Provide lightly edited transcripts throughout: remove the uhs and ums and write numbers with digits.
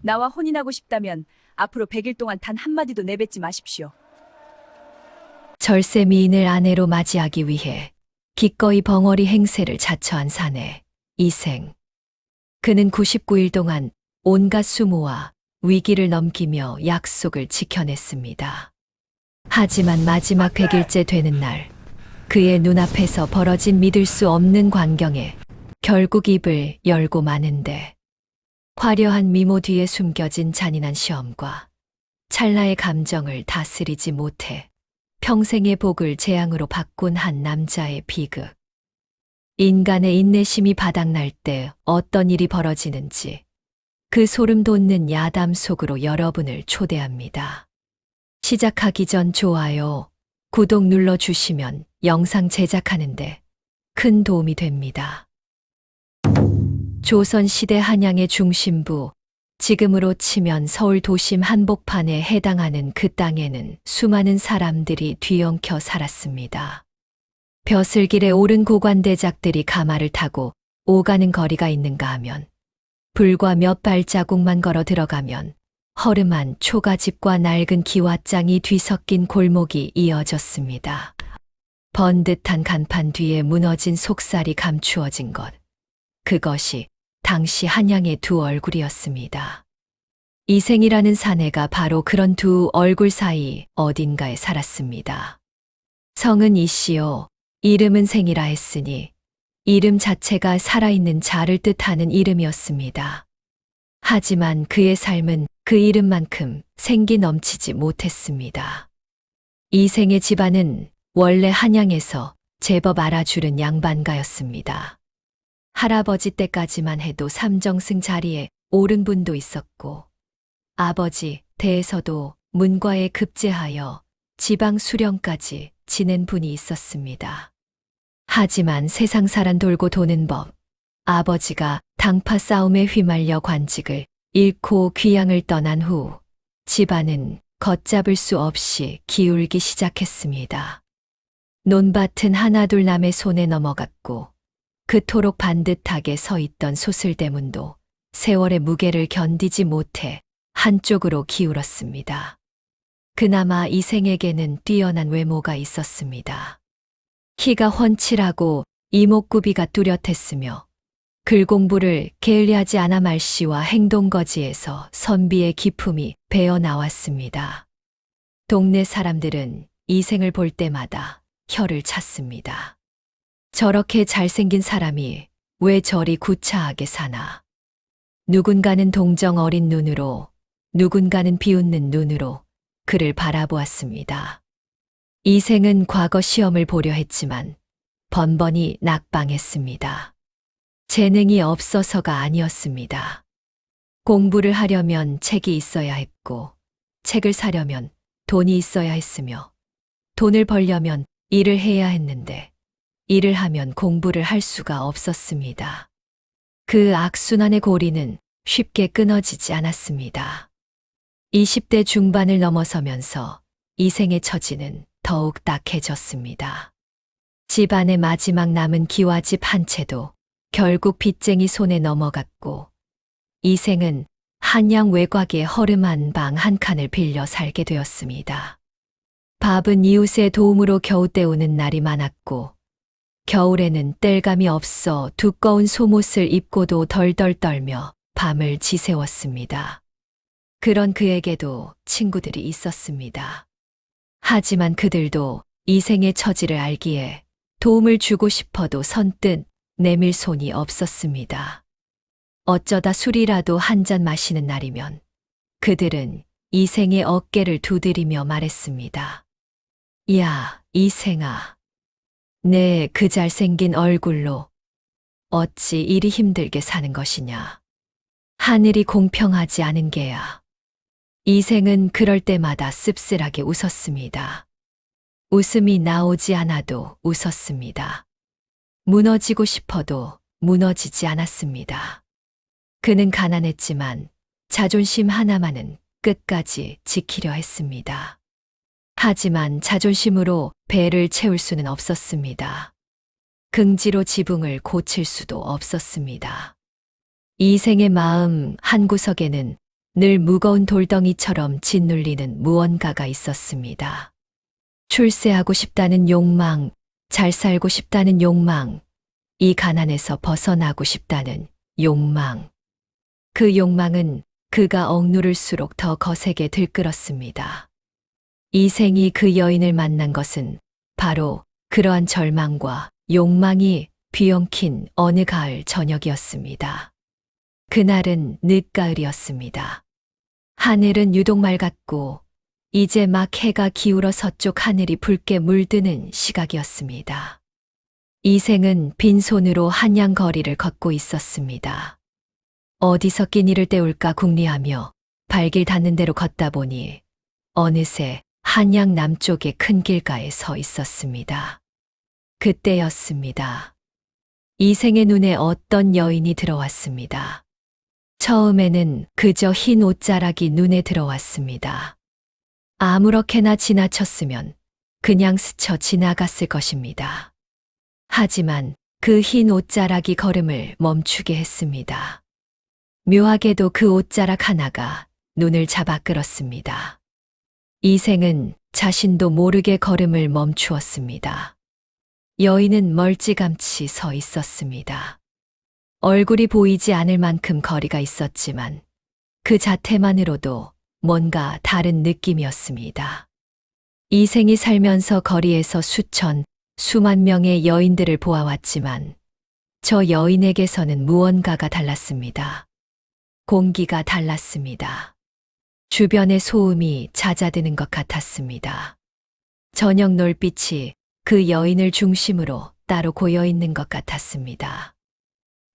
나와 혼인하고 싶다면 앞으로 100일 동안 단 한마디도 내뱉지 마십시오. 절세 미인을 아내로 맞이하기 위해 기꺼이 벙어리 행세를 자처한 사내 이생. 그는 99일 동안 온갖 수모와 위기를 넘기며 약속을 지켜냈습니다. 하지만 마지막 100일째 되는 날, 그의 눈앞에서 벌어진 믿을 수 없는 광경에 결국 입을 열고 마는데, 화려한 미모 뒤에 숨겨진 잔인한 시험과 찰나의 감정을 다스리지 못해 평생의 복을 재앙으로 바꾼 한 남자의 비극. 인간의 인내심이 바닥날 때 어떤 일이 벌어지는지 그 소름 돋는 야담 속으로 여러분을 초대합니다. 시작하기 전 좋아요, 구독 눌러주시면 영상 제작하는데 큰 도움이 됩니다. 조선시대 한양의 중심부, 지금으로 치면 서울 도심 한복판에 해당하는 그 땅에는 수많은 사람들이 뒤엉켜 살았습니다. 벼슬길에 오른 고관대작들이 가마를 타고 오가는 거리가 있는가 하면, 불과 몇 발자국만 걸어 들어가면 허름한 초가집과 낡은 기와장이 뒤섞인 골목이 이어졌습니다. 번듯한 간판 뒤에 무너진 속살이 감추어진 것, 그것이 당시 한양의 두 얼굴이었습니다. 이생이라는 사내가 바로 그런 두 얼굴 사이 어딘가에 살았습니다. 성은 이씨요, 이름은 생이라 했으니 이름 자체가 살아있는 자를 뜻하는 이름이었습니다. 하지만 그의 삶은 그 이름만큼 생기 넘치지 못했습니다. 이생의 집안은 원래 한양에서 제법 알아주는 양반가였습니다. 할아버지 때까지만 해도 삼정승 자리에 오른 분도 있었고, 아버지 대에서도 문과에 급제하여 지방 수령까지 지낸 분이 있었습니다. 하지만 세상사란 돌고 도는 법, 아버지가 당파 싸움에 휘말려 관직을 잃고 귀양을 떠난 후 집안은 걷잡을 수 없이 기울기 시작했습니다. 논밭은 하나둘 남의 손에 넘어갔고, 그토록 반듯하게 서 있던 소슬대문도 세월의 무게를 견디지 못해 한쪽으로 기울었습니다. 그나마 이생에게는 뛰어난 외모가 있었습니다. 키가 훤칠하고 이목구비가 뚜렷했으며, 글 공부를 게을리하지 않아 말씨와 행동거지에서 선비의 기품이 배어 나왔습니다. 동네 사람들은 이생을 볼 때마다 혀를 찼습니다. 저렇게 잘생긴 사람이 왜 저리 구차하게 사나. 누군가는 동정 어린 눈으로, 누군가는 비웃는 눈으로 그를 바라보았습니다. 이생은 과거 시험을 보려 했지만 번번이 낙방했습니다. 재능이 없어서가 아니었습니다. 공부를 하려면 책이 있어야 했고, 책을 사려면 돈이 있어야 했으며, 돈을 벌려면 일을 해야 했는데, 일을 하면 공부를 할 수가 없었습니다. 그 악순환의 고리는 쉽게 끊어지지 않았습니다. 20대 중반을 넘어서면서 이생의 처지는 더욱 딱해졌습니다. 집안의 마지막 남은 기와집 한 채도 결국 빚쟁이 손에 넘어갔고, 이생은 한양 외곽의 허름한 방 한 칸을 빌려 살게 되었습니다. 밥은 이웃의 도움으로 겨우 때우는 날이 많았고, 겨울에는 땔감이 없어 두꺼운 속옷을 입고도 덜덜 떨며 밤을 지새웠습니다. 그런 그에게도 친구들이 있었습니다. 하지만 그들도 이생의 처지를 알기에 도움을 주고 싶어도 선뜻 내밀 손이 없었습니다. 어쩌다 술이라도 한 잔 마시는 날이면 그들은 이생의 어깨를 두드리며 말했습니다. 야, 이생아. 내 그 잘생긴 얼굴로 어찌 이리 힘들게 사는 것이냐. 하늘이 공평하지 않은 게야. 이생은 그럴 때마다 씁쓸하게 웃었습니다. 웃음이 나오지 않아도 웃었습니다. 무너지고 싶어도 무너지지 않았습니다. 그는 가난했지만 자존심 하나만은 끝까지 지키려 했습니다. 하지만 자존심으로 배를 채울 수는 없었습니다. 긍지로 지붕을 고칠 수도 없었습니다. 이생의 마음 한구석에는 늘 무거운 돌덩이처럼 짓눌리는 무언가가 있었습니다. 출세하고 싶다는 욕망, 잘 살고 싶다는 욕망, 이 가난에서 벗어나고 싶다는 욕망. 그 욕망은 그가 억누를수록 더 거세게 들끓었습니다. 이생이 그 여인을 만난 것은 바로 그러한 절망과 욕망이 뒤엉킨 어느 가을 저녁이었습니다. 그날은 늦가을이었습니다. 하늘은 유독 맑았고 이제 막 해가 기울어 서쪽 하늘이 붉게 물드는 시각이었습니다. 이생은 빈손으로 한양 거리를 걷고 있었습니다. 어디서 끼니를 때울까 궁리하며 발길 닿는 대로 걷다 보니 어느새 한양 남쪽의 큰 길가에 서 있었습니다. 그때였습니다. 이생의 눈에 어떤 여인이 들어왔습니다. 처음에는 그저 흰 옷자락이 눈에 들어왔습니다. 아무렇게나 지나쳤으면 그냥 스쳐 지나갔을 것입니다. 하지만 그 흰 옷자락이 걸음을 멈추게 했습니다. 묘하게도 그 옷자락 하나가 눈을 잡아 끌었습니다. 이생은 자신도 모르게 걸음을 멈추었습니다. 여인은 멀찌감치 서 있었습니다. 얼굴이 보이지 않을 만큼 거리가 있었지만 그 자태만으로도 뭔가 다른 느낌이었습니다. 이생이 살면서 거리에서 수천, 수만 명의 여인들을 보아왔지만 저 여인에게서는 무언가가 달랐습니다. 공기가 달랐습니다. 주변의 소음이 잦아드는 것 같았습니다. 저녁 놀빛이 그 여인을 중심으로 따로 고여 있는 것 같았습니다.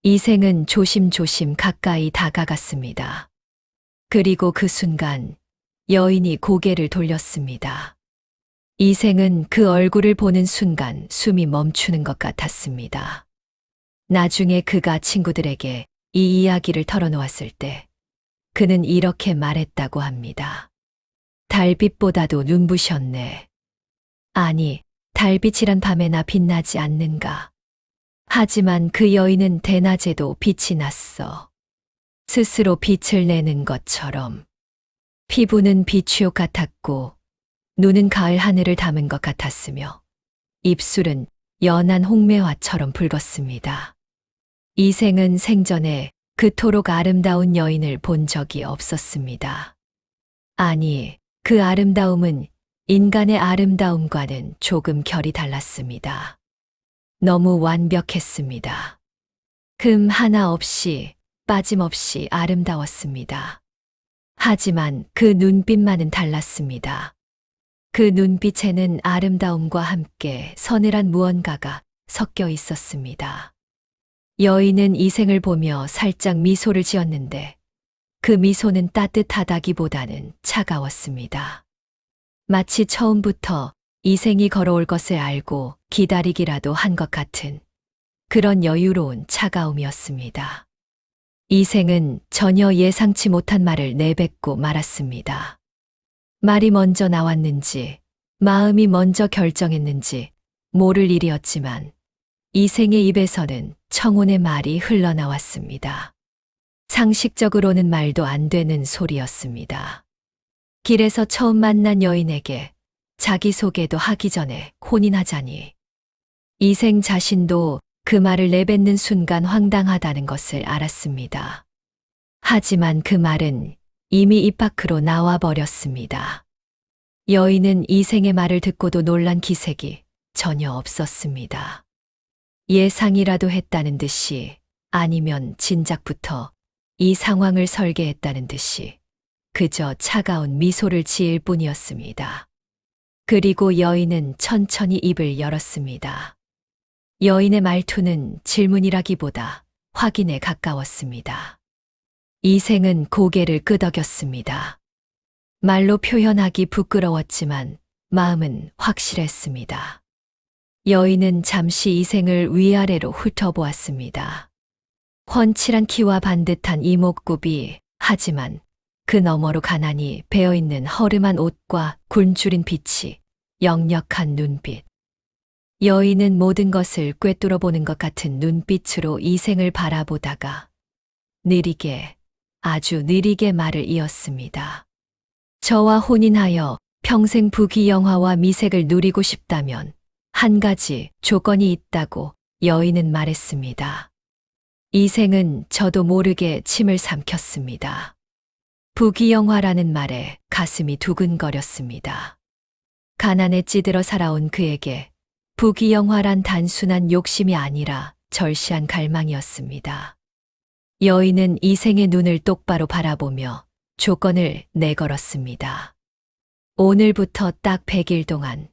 이생은 조심조심 가까이 다가갔습니다. 그리고 그 순간 여인이 고개를 돌렸습니다. 이생은 그 얼굴을 보는 순간 숨이 멈추는 것 같았습니다. 나중에 그가 친구들에게 이 이야기를 털어놓았을 때 그는 이렇게 말했다고 합니다. 달빛보다도 눈부셨네. 아니, 달빛이란 밤에나 빛나지 않는가. 하지만 그 여인은 대낮에도 빛이 났어. 스스로 빛을 내는 것처럼. 피부는 비추옥 같았고 눈은 가을 하늘을 담은 것 같았으며 입술은 연한 홍매화처럼 붉었습니다. 이생은 생전에 그토록 아름다운 여인을 본 적이 없었습니다. 아니, 그 아름다움은 인간의 아름다움과는 조금 결이 달랐습니다. 너무 완벽했습니다. 금 하나 없이 빠짐없이 아름다웠습니다. 하지만 그 눈빛만은 달랐습니다. 그 눈빛에는 아름다움과 함께 서늘한 무언가가 섞여 있었습니다. 여인은 이생을 보며 살짝 미소를 지었는데 그 미소는 따뜻하다기보다는 차가웠습니다. 마치 처음부터 이생이 걸어올 것을 알고 기다리기라도 한 것 같은 그런 여유로운 차가움이었습니다. 이생은 전혀 예상치 못한 말을 내뱉고 말았습니다. 말이 먼저 나왔는지, 마음이 먼저 결정했는지 모를 일이었지만 이생의 입에서는 청혼의 말이 흘러나왔습니다. 상식적으로는 말도 안 되는 소리였습니다. 길에서 처음 만난 여인에게 자기소개도 하기 전에 혼인하자니 이생 자신도 그 말을 내뱉는 순간 황당하다는 것을 알았습니다. 하지만 그 말은 이미 입 밖으로 나와 버렸습니다. 여인은 이생의 말을 듣고도 놀란 기색이 전혀 없었습니다. 예상이라도 했다는 듯이 아니면 진작부터 이 상황을 설계했다는 듯이 그저 차가운 미소를 지을 뿐이었습니다. 그리고 여인은 천천히 입을 열었습니다. 여인의 말투는 질문이라기보다 확인에 가까웠습니다. 이생은 고개를 끄덕였습니다. 말로 표현하기 부끄러웠지만 마음은 확실했습니다. 여인은 잠시 이생을 위아래로 훑어보았습니다. 훤칠한 키와 반듯한 이목구비, 하지만 그 너머로 가난이 배어있는 허름한 옷과 굶주린 빛이 역력한 눈빛. 여인은 모든 것을 꿰뚫어 보는 것 같은 눈빛으로 이생을 바라보다가 느리게 아주 느리게 말을 이었습니다. 저와 혼인하여 평생 부귀영화와 미색을 누리고 싶다면 한 가지 조건이 있다고 여인은 말했습니다. 이생은 저도 모르게 침을 삼켰습니다. 부귀영화라는 말에 가슴이 두근거렸습니다. 가난에 찌들어 살아온 그에게 부귀영화란 단순한 욕심이 아니라 절실한 갈망이었습니다. 여인은 이생의 눈을 똑바로 바라보며 조건을 내걸었습니다. 오늘부터 딱 100일 동안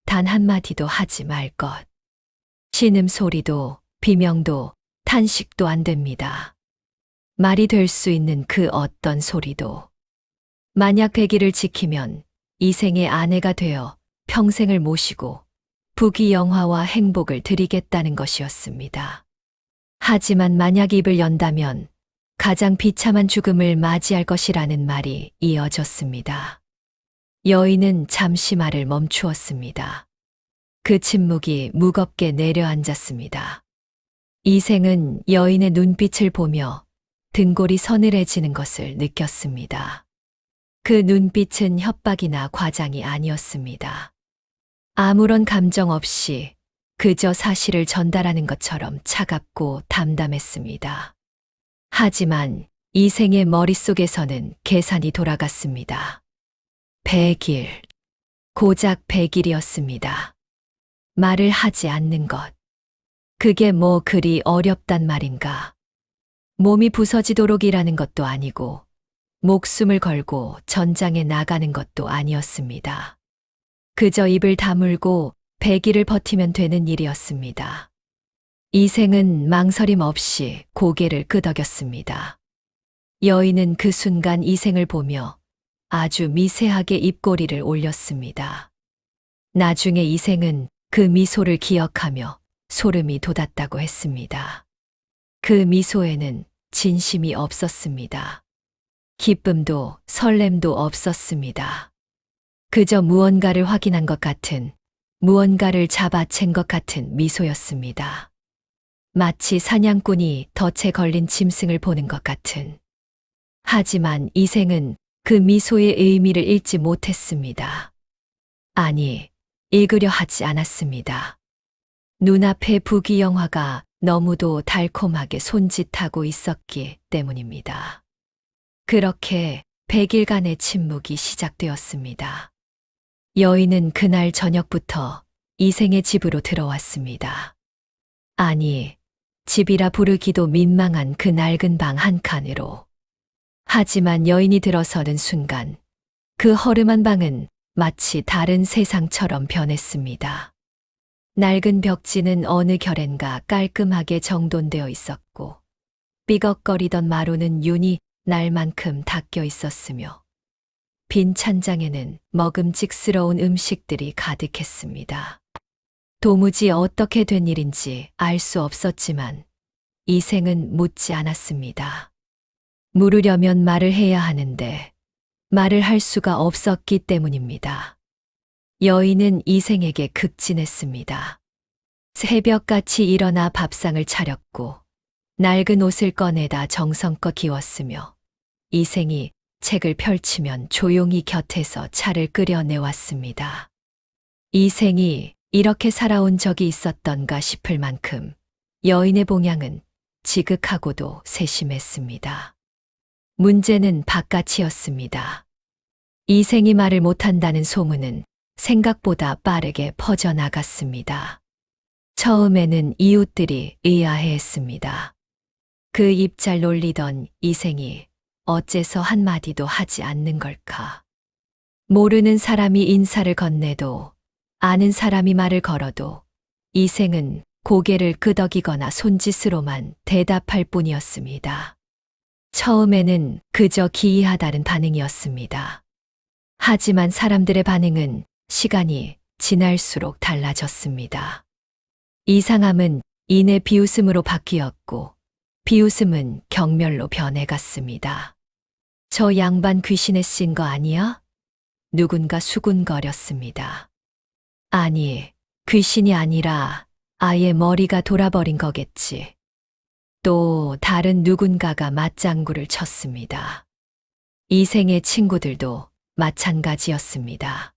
단 한마디도 하지 말 것. 신음소리도 비명도 탄식도 안 됩니다. 말이 될 수 있는 그 어떤 소리도. 만약 100일을 지키면 이생의 아내가 되어 평생을 모시고 부귀영화와 행복을 드리겠다는 것이었습니다. 하지만 만약 입을 연다면 가장 비참한 죽음을 맞이할 것이라는 말이 이어졌습니다. 여인은 잠시 말을 멈추었습니다. 그 침묵이 무겁게 내려앉았습니다. 이생은 여인의 눈빛을 보며 등골이 서늘해지는 것을 느꼈습니다. 그 눈빛은 협박이나 과장이 아니었습니다. 아무런 감정 없이 그저 사실을 전달하는 것처럼 차갑고 담담했습니다. 하지만 이생의 머릿속에서는 계산이 돌아갔습니다. 100일. 고작 100일이었습니다. 말을 하지 않는 것. 그게 뭐 그리 어렵단 말인가. 몸이 부서지도록 일하는 것도 아니고 목숨을 걸고 전장에 나가는 것도 아니었습니다. 그저 입을 다물고 100일을 버티면 되는 일이었습니다. 이생은 망설임 없이 고개를 끄덕였습니다. 여인은 그 순간 이생을 보며 아주 미세하게 입꼬리를 올렸습니다. 나중에 이생은 그 미소를 기억하며 소름이 돋았다고 했습니다. 그 미소에는 진심이 없었습니다. 기쁨도 설렘도 없었습니다. 그저 무언가를 확인한 것 같은, 무언가를 잡아챈 것 같은 미소였습니다. 마치 사냥꾼이 덫에 걸린 짐승을 보는 것 같은. 하지만 이생은 그 미소의 의미를 읽지 못했습니다. 아니, 읽으려 하지 않았습니다. 눈앞의 부귀영화가 너무도 달콤하게 손짓하고 있었기 때문입니다. 그렇게 100일간의 침묵이 시작되었습니다. 여인은 그날 저녁부터 이생의 집으로 들어왔습니다. 아니, 집이라 부르기도 민망한 그 낡은 방 한 칸으로. 하지만 여인이 들어서는 순간 그 허름한 방은 마치 다른 세상처럼 변했습니다. 낡은 벽지는 어느 결엔가 깔끔하게 정돈되어 있었고 삐걱거리던 마루는 윤이 날 만큼 닦여 있었으며 빈 찬장에는 먹음직스러운 음식들이 가득했습니다. 도무지 어떻게 된 일인지 알 수 없었지만 이생은 묻지 않았습니다. 물으려면 말을 해야 하는데 말을 할 수가 없었기 때문입니다. 여인은 이생에게 극진했습니다. 새벽같이 일어나 밥상을 차렸고 낡은 옷을 꺼내다 정성껏 기웠으며 이생이 책을 펼치면 조용히 곁에서 차를 끓여내왔습니다. 이생이 이렇게 살아온 적이 있었던가 싶을 만큼 여인의 봉양은 지극하고도 세심했습니다. 문제는 바깥이었습니다. 이생이 말을 못한다는 소문은 생각보다 빠르게 퍼져나갔습니다. 처음에는 이웃들이 의아해했습니다. 그 입 잘 놀리던 이생이 어째서 한마디도 하지 않는 걸까? 모르는 사람이 인사를 건네도 아는 사람이 말을 걸어도 이생은 고개를 끄덕이거나 손짓으로만 대답할 뿐이었습니다. 처음에는 그저 기이하다는 반응이었습니다. 하지만 사람들의 반응은 시간이 지날수록 달라졌습니다. 이상함은 이내 비웃음으로 바뀌었고 비웃음은 경멸로 변해갔습니다. 저 양반 귀신에 씌인 거 아니야? 누군가 수군거렸습니다. 아니, 귀신이 아니라 아예 머리가 돌아버린 거겠지. 또 다른 누군가가 맞장구를 쳤습니다. 이생의 친구들도 마찬가지였습니다.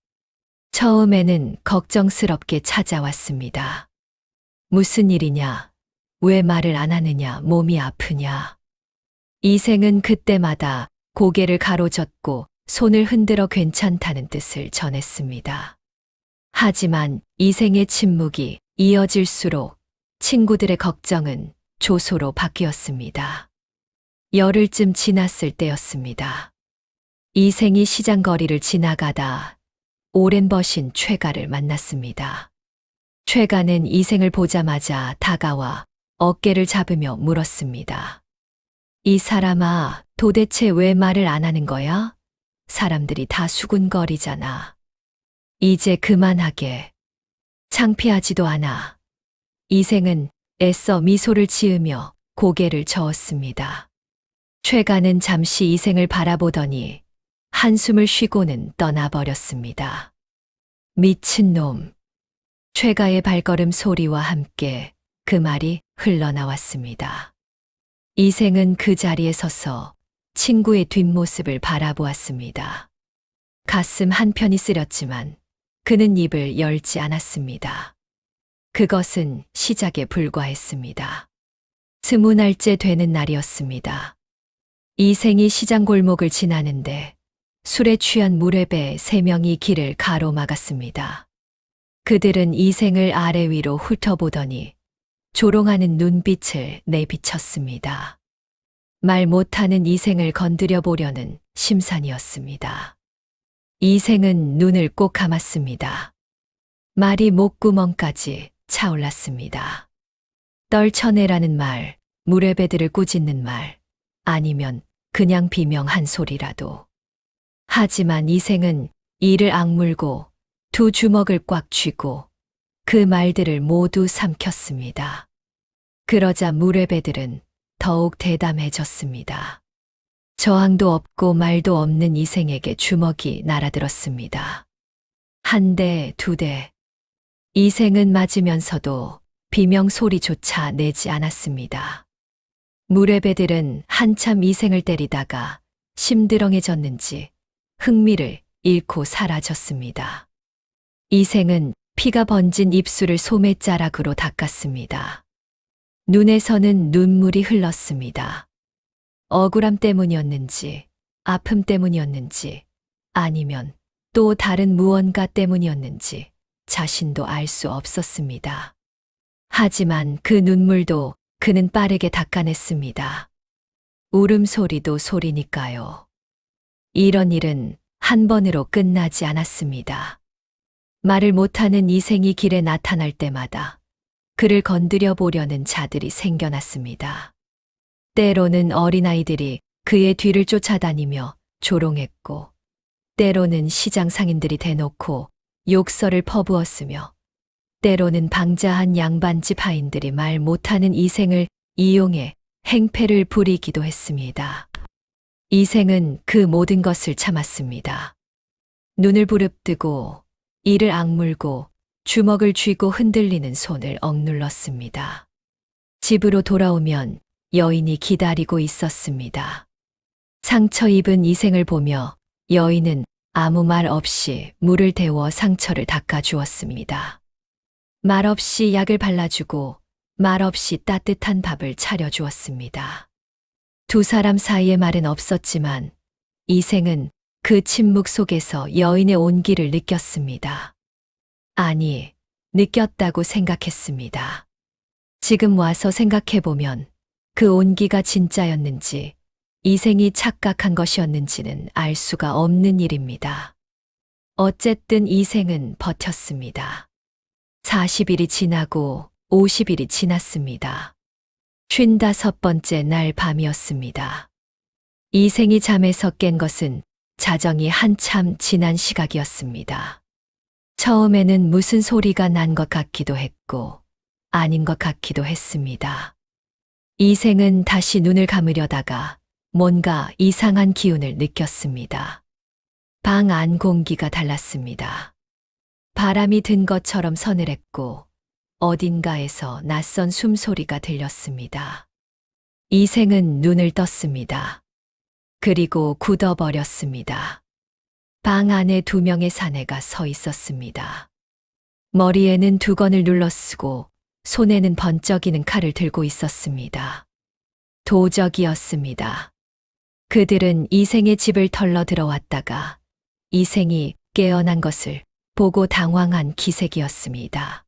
처음에는 걱정스럽게 찾아왔습니다. 무슨 일이냐? 왜 말을 안 하느냐? 몸이 아프냐? 이생은 그때마다 고개를 가로젓고 손을 흔들어 괜찮다는 뜻을 전했습니다. 하지만 이생의 침묵이 이어질수록 친구들의 걱정은 조소로 바뀌었습니다. 열흘쯤 지났을 때였습니다. 이생이 시장 거리를 지나가다 오랜 버신 최가를 만났습니다. 최가는 이생을 보자마자 다가와 어깨를 잡으며 물었습니다. 이 사람아, 도대체 왜 말을 안 하는 거야? 사람들이 다 수군거리잖아. 이제 그만하게. 창피하지도 않아. 이생은 애써 미소를 지으며 고개를 저었습니다. 최가는 잠시 이생을 바라보더니 한숨을 쉬고는 떠나버렸습니다. 미친놈. 최가의 발걸음 소리와 함께 그 말이 흘러나왔습니다. 이생은 그 자리에 서서 친구의 뒷모습을 바라보았습니다. 가슴 한편이 쓰렸지만 그는 입을 열지 않았습니다. 그것은 시작에 불과했습니다. 20날째 되는 날이었습니다. 이생이 시장 골목을 지나는데 술에 취한 무례배 3명이 길을 가로막았습니다. 그들은 이생을 아래 위로 훑어보더니 조롱하는 눈빛을 내비쳤습니다. 말 못하는 이생을 건드려 보려는 심산이었습니다. 이생은 눈을 꼭 감았습니다. 말이 목구멍까지 차올랐습니다. 떨쳐내라는 말, 무례배들을 꾸짖는 말, 아니면 그냥 비명한 소리라도. 하지만 이생은 이를 악물고 두 주먹을 꽉 쥐고 그 말들을 모두 삼켰습니다. 그러자 무례배들은 더욱 대담해졌습니다. 저항도 없고 말도 없는 이생에게 주먹이 날아들었습니다. 한 대, 2대. 이생은 맞으면서도 비명 소리조차 내지 않았습니다. 무례배들은 한참 이생을 때리다가 심드렁해졌는지 흥미를 잃고 사라졌습니다. 이생은 피가 번진 입술을 소매자락으로 닦았습니다. 눈에서는 눈물이 흘렀습니다. 억울함 때문이었는지, 아픔 때문이었는지, 아니면 또 다른 무언가 때문이었는지 자신도 알 수 없었습니다. 하지만 그 눈물도 그는 빠르게 닦아냈습니다. 울음소리도 소리니까요. 이런 일은 한 번으로 끝나지 않았습니다. 말을 못하는 이생이 길에 나타날 때마다 그를 건드려 보려는 자들이 생겨났습니다. 때로는 어린아이들이 그의 뒤를 쫓아다니며 조롱했고, 때로는 시장 상인들이 대놓고 욕설을 퍼부었으며, 때로는 방자한 양반집 하인들이 말 못하는 이생을 이용해 행패를 부리기도 했습니다. 이생은 그 모든 것을 참았습니다. 눈을 부릅뜨고 이를 악물고 주먹을 쥐고 흔들리는 손을 억눌렀습니다. 집으로 돌아오면 여인이 기다리고 있었습니다. 상처 입은 이생을 보며 여인은 아무 말 없이 물을 데워 상처를 닦아주었습니다. 말없이 약을 발라주고 말없이 따뜻한 밥을 차려주었습니다. 두 사람 사이에 말은 없었지만 이생은 그 침묵 속에서 여인의 온기를 느꼈습니다. 아니, 느꼈다고 생각했습니다. 지금 와서 생각해보면 그 온기가 진짜였는지 이생이 착각한 것이었는지는 알 수가 없는 일입니다. 어쨌든 이생은 버텼습니다. 40일이 지나고 50일이 지났습니다. 55번째 날 밤이었습니다. 이생이 잠에서 깬 것은 자정이 한참 지난 시각이었습니다. 처음에는 무슨 소리가 난 것 같기도 했고 아닌 것 같기도 했습니다. 이생은 다시 눈을 감으려다가 뭔가 이상한 기운을 느꼈습니다. 방 안 공기가 달랐습니다. 바람이 든 것처럼 서늘했고 어딘가에서 낯선 숨소리가 들렸습니다. 이생은 눈을 떴습니다. 그리고 굳어버렸습니다. 방 안에 2명의 사내가 서 있었습니다. 머리에는 두건을 눌러쓰고 손에는 번쩍이는 칼을 들고 있었습니다. 도적이었습니다. 그들은 이생의 집을 털러 들어왔다가 이생이 깨어난 것을 보고 당황한 기색이었습니다.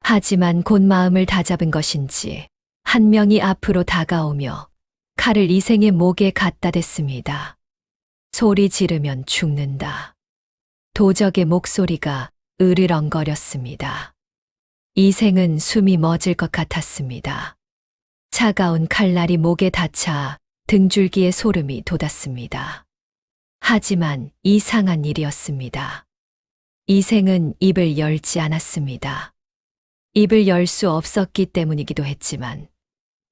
하지만 곧 마음을 다잡은 것인지 한 명이 앞으로 다가오며 칼을 이생의 목에 갖다 댔습니다. 소리 지르면 죽는다. 도적의 목소리가 으르렁거렸습니다. 이생은 숨이 멎을 것 같았습니다. 차가운 칼날이 목에 닿자 등줄기에 소름이 돋았습니다. 하지만 이상한 일이었습니다. 이생은 입을 열지 않았습니다. 입을 열 수 없었기 때문이기도 했지만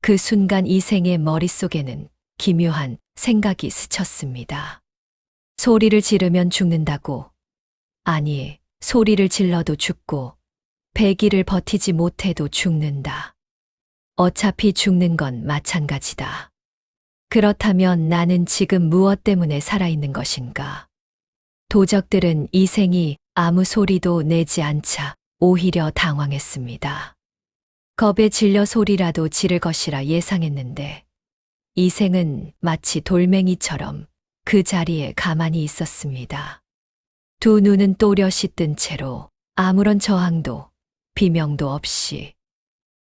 그 순간 이생의 머릿속에는 기묘한 생각이 스쳤습니다. 소리를 지르면 죽는다고. 아니, 소리를 질러도 죽고 100일을 버티지 못해도 죽는다. 어차피 죽는 건 마찬가지다. 그렇다면 나는 지금 무엇 때문에 살아있는 것인가? 도적들은 이생이 아무 소리도 내지 않자 오히려 당황했습니다. 겁에 질려 소리라도 지를 것이라 예상했는데 이생은 마치 돌멩이처럼 그 자리에 가만히 있었습니다. 두 눈은 또렷이 뜬 채로 아무런 저항도 비명도 없이.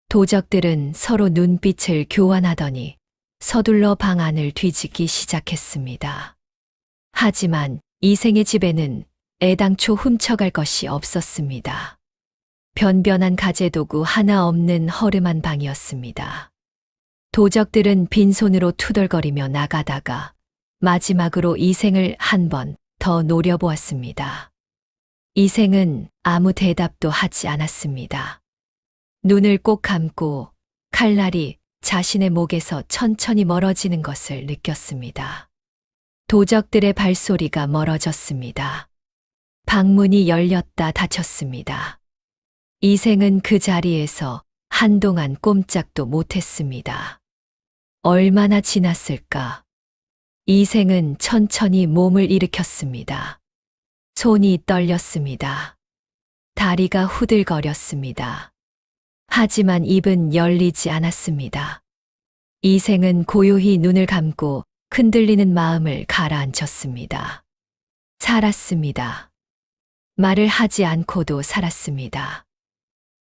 도적들은 서로 눈빛을 교환하더니 서둘러 방 안을 뒤지기 시작했습니다. 하지만 이생의 집에는 애당초 훔쳐갈 것이 없었습니다. 변변한 가재도구 하나 없는 허름한 방이었습니다. 도적들은 빈손으로 투덜거리며 나가다가 마지막으로 이생을 한 번 더 노려보았습니다. 이생은 아무 대답도 하지 않았습니다. 눈을 꼭 감고 칼날이 자신의 목에서 천천히 멀어지는 것을 느꼈습니다. 도적들의 발소리가 멀어졌습니다. 방문이 열렸다 닫혔습니다. 이생은 그 자리에서 한동안 꼼짝도 못했습니다. 얼마나 지났을까? 이생은 천천히 몸을 일으켰습니다. 손이 떨렸습니다. 다리가 후들거렸습니다. 하지만 입은 열리지 않았습니다. 이생은 고요히 눈을 감고 흔들리는 마음을 가라앉혔습니다. 살았습니다. 말을 하지 않고도 살았습니다.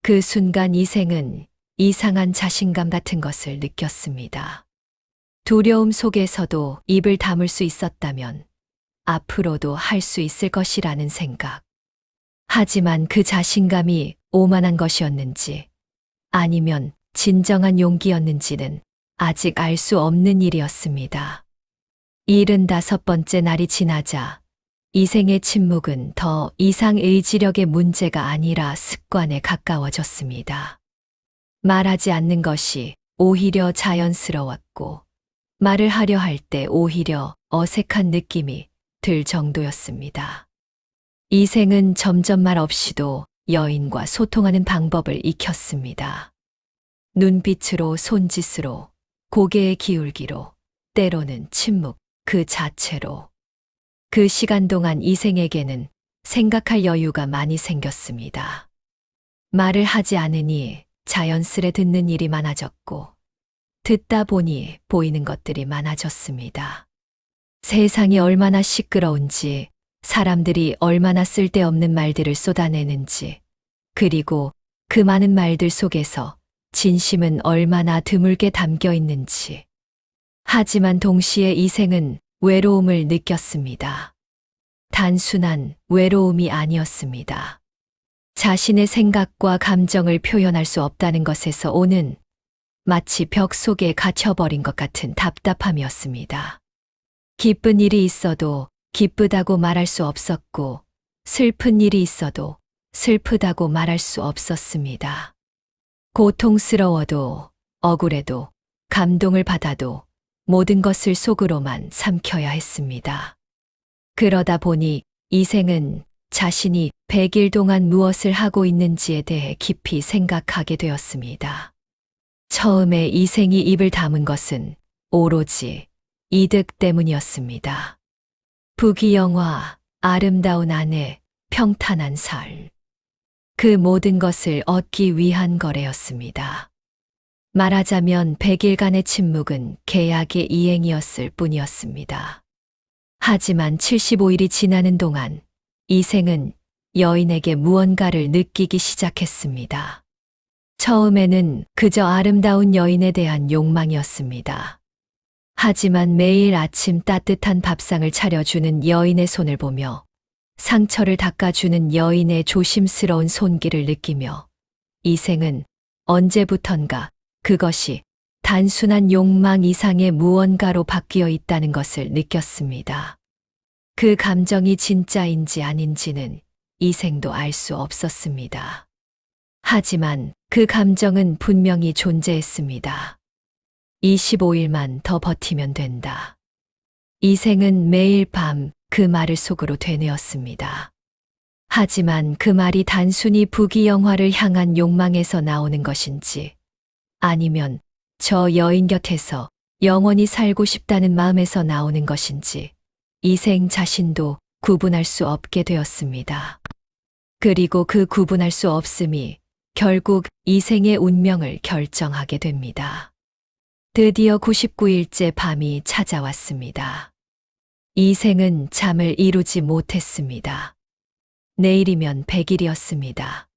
그 순간 이생은 이상한 자신감 같은 것을 느꼈습니다. 두려움 속에서도 입을 다물 수 있었다면 앞으로도 할 수 있을 것이라는 생각. 하지만 그 자신감이 오만한 것이었는지 아니면 진정한 용기였는지는 아직 알 수 없는 일이었습니다. 75번째 날이 지나자 이생의 침묵은 더 이상 의지력의 문제가 아니라 습관에 가까워졌습니다. 말하지 않는 것이 오히려 자연스러웠고 말을 하려 할 때 오히려 어색한 느낌이 들 정도였습니다. 이생은 점점 말 없이도 여인과 소통하는 방법을 익혔습니다. 눈빛으로 손짓으로 고개의 기울기로 때로는 침묵 그 자체로. 그 시간 동안 이생에게는 생각할 여유가 많이 생겼습니다. 말을 하지 않으니 자연스레 듣는 일이 많아졌고 듣다 보니 보이는 것들이 많아졌습니다. 세상이 얼마나 시끄러운지, 사람들이 얼마나 쓸데없는 말들을 쏟아내는지, 그리고 그 많은 말들 속에서 진심은 얼마나 드물게 담겨 있는지. 하지만 동시에 이생은 외로움을 느꼈습니다. 단순한 외로움이 아니었습니다. 자신의 생각과 감정을 표현할 수 없다는 것에서 오는 마치 벽 속에 갇혀버린 것 같은 답답함이었습니다. 기쁜 일이 있어도 기쁘다고 말할 수 없었고, 슬픈 일이 있어도 슬프다고 말할 수 없었습니다. 고통스러워도, 억울해도, 감동을 받아도 모든 것을 속으로만 삼켜야 했습니다. 그러다 보니 이생은 자신이 100일 동안 무엇을 하고 있는지에 대해 깊이 생각하게 되었습니다. 처음에 이생이 입을 담은 것은 오로지 이득 때문이었습니다. 부귀영화, 아름다운 아내, 평탄한 삶. 그 모든 것을 얻기 위한 거래였습니다. 말하자면 100일간의 침묵은 계약의 이행이었을 뿐이었습니다. 하지만 75일이 지나는 동안 이생은 여인에게 무언가를 느끼기 시작했습니다. 처음에는 그저 아름다운 여인에 대한 욕망이었습니다. 하지만 매일 아침 따뜻한 밥상을 차려주는 여인의 손을 보며 상처를 닦아주는 여인의 조심스러운 손길을 느끼며 이생은 언제부턴가 그것이 단순한 욕망 이상의 무언가로 바뀌어 있다는 것을 느꼈습니다. 그 감정이 진짜인지 아닌지는 이생도 알 수 없었습니다. 하지만 그 감정은 분명히 존재했습니다. 25일만 더 버티면 된다. 이생은 매일 밤 그 말을 속으로 되뇌었습니다. 하지만 그 말이 단순히 부귀영화를 향한 욕망에서 나오는 것인지 아니면 저 여인 곁에서 영원히 살고 싶다는 마음에서 나오는 것인지 이생 자신도 구분할 수 없게 되었습니다. 그리고 그 구분할 수 없음이 결국 이생의 운명을 결정하게 됩니다. 드디어 99일째 밤이 찾아왔습니다. 이생은 잠을 이루지 못했습니다. 내일이면 100일이었습니다.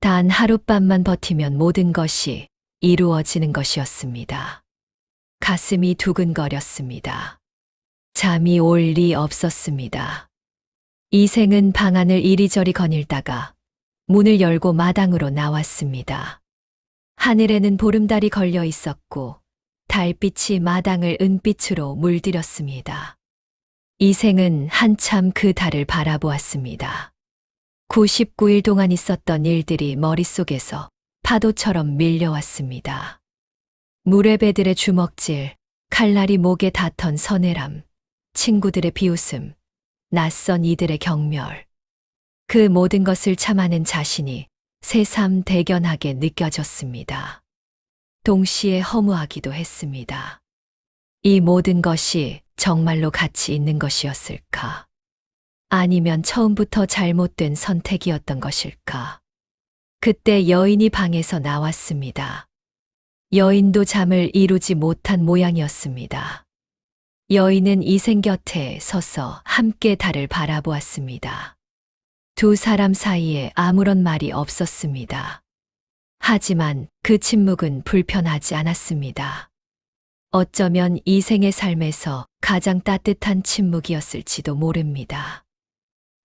단 하룻밤만 버티면 모든 것이 이루어지는 것이었습니다. 가슴이 두근거렸습니다. 잠이 올 리 없었습니다. 이생은 방 안을 이리저리 거닐다가 문을 열고 마당으로 나왔습니다. 하늘에는 보름달이 걸려 있었고 달빛이 마당을 은빛으로 물들였습니다. 이생은 한참 그 달을 바라보았습니다. 99일 동안 있었던 일들이 머릿속에서 파도처럼 밀려왔습니다. 무례배들의 주먹질, 칼날이 목에 닿던 서늘함, 친구들의 비웃음, 낯선 이들의 경멸. 그 모든 것을 참아낸 자신이 새삼 대견하게 느껴졌습니다. 동시에 허무하기도 했습니다. 이 모든 것이 정말로 가치 있는 것이었을까? 아니면 처음부터 잘못된 선택이었던 것일까? 그때 여인이 방에서 나왔습니다. 여인도 잠을 이루지 못한 모양이었습니다. 여인은 이생 곁에 서서 함께 달을 바라보았습니다. 두 사람 사이에 아무런 말이 없었습니다. 하지만 그 침묵은 불편하지 않았습니다. 어쩌면 이생의 삶에서 가장 따뜻한 침묵이었을지도 모릅니다.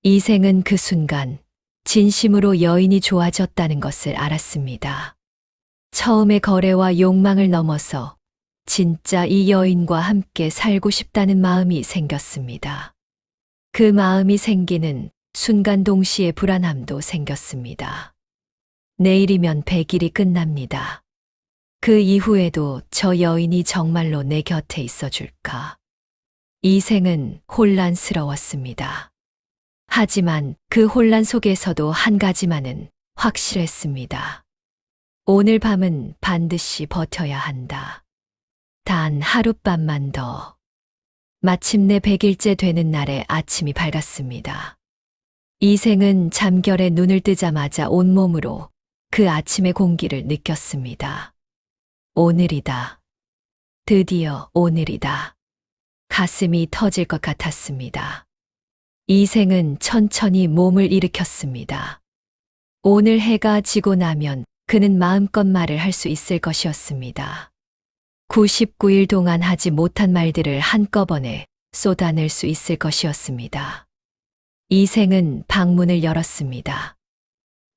이생은 그 순간 진심으로 여인이 좋아졌다는 것을 알았습니다. 처음의 거래와 욕망을 넘어서 진짜 이 여인과 함께 살고 싶다는 마음이 생겼습니다. 그 마음이 생기는 순간 동시에 불안함도 생겼습니다. 내일이면 100일이 끝납니다. 그 이후에도 저 여인이 정말로 내 곁에 있어줄까? 이생은 혼란스러웠습니다. 하지만 그 혼란 속에서도 한 가지만은 확실했습니다. 오늘 밤은 반드시 버텨야 한다. 단 하룻밤만 더. 마침내 100일째 되는 날에 아침이 밝았습니다. 이생은 잠결에 눈을 뜨자마자 온몸으로 그 아침의 공기를 느꼈습니다. 오늘이다. 드디어 오늘이다. 가슴이 터질 것 같았습니다. 이생은 천천히 몸을 일으켰습니다. 오늘 해가 지고 나면 그는 마음껏 말을 할 수 있을 것이었습니다. 99일 동안 하지 못한 말들을 한꺼번에 쏟아낼 수 있을 것이었습니다. 이생은 방문을 열었습니다.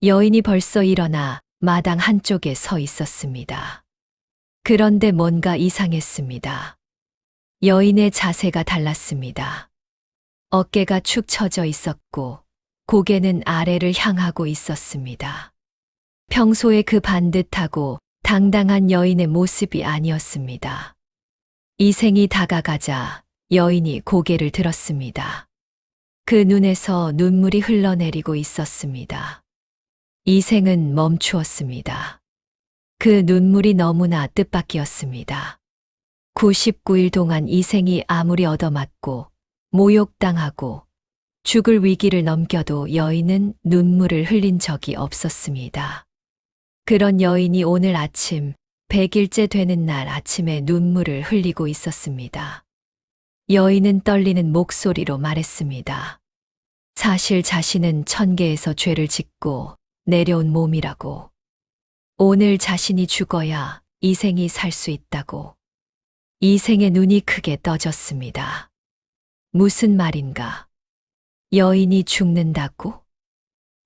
여인이 벌써 일어나 마당 한쪽에 서 있었습니다. 그런데 뭔가 이상했습니다. 여인의 자세가 달랐습니다. 어깨가 축 처져 있었고 고개는 아래를 향하고 있었습니다. 평소에 그 반듯하고 당당한 여인의 모습이 아니었습니다. 이생이 다가가자 여인이 고개를 들었습니다. 그 눈에서 눈물이 흘러내리고 있었습니다. 이생은 멈추었습니다. 그 눈물이 너무나 뜻밖이었습니다. 99일 동안 이생이 아무리 얻어맞고 모욕당하고 죽을 위기를 넘겨도 여인은 눈물을 흘린 적이 없었습니다. 그런 여인이 오늘 아침 100일째 되는 날 아침에 눈물을 흘리고 있었습니다. 여인은 떨리는 목소리로 말했습니다. 사실 자신은 천계에서 죄를 짓고 내려온 몸이라고. 오늘 자신이 죽어야 이생이 살 수 있다고. 이생의 눈이 크게 떠졌습니다. 무슨 말인가? 여인이 죽는다고?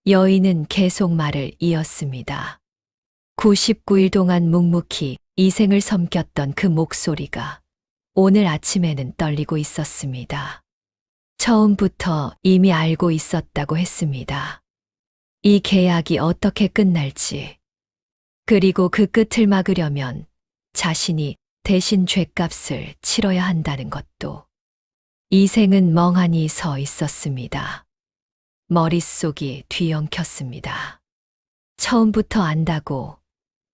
여인은 계속 말을 이었습니다. 99일 동안 묵묵히 이생을 섬겼던 그 목소리가 오늘 아침에는 떨리고 있었습니다. 처음부터 이미 알고 있었다고 했습니다. 이 계약이 어떻게 끝날지, 그리고 그 끝을 막으려면 자신이 대신 죗값을 치러야 한다는 것도. 이생은 멍하니 서 있었습니다. 머릿속이 뒤엉켰습니다. 처음부터 안다고,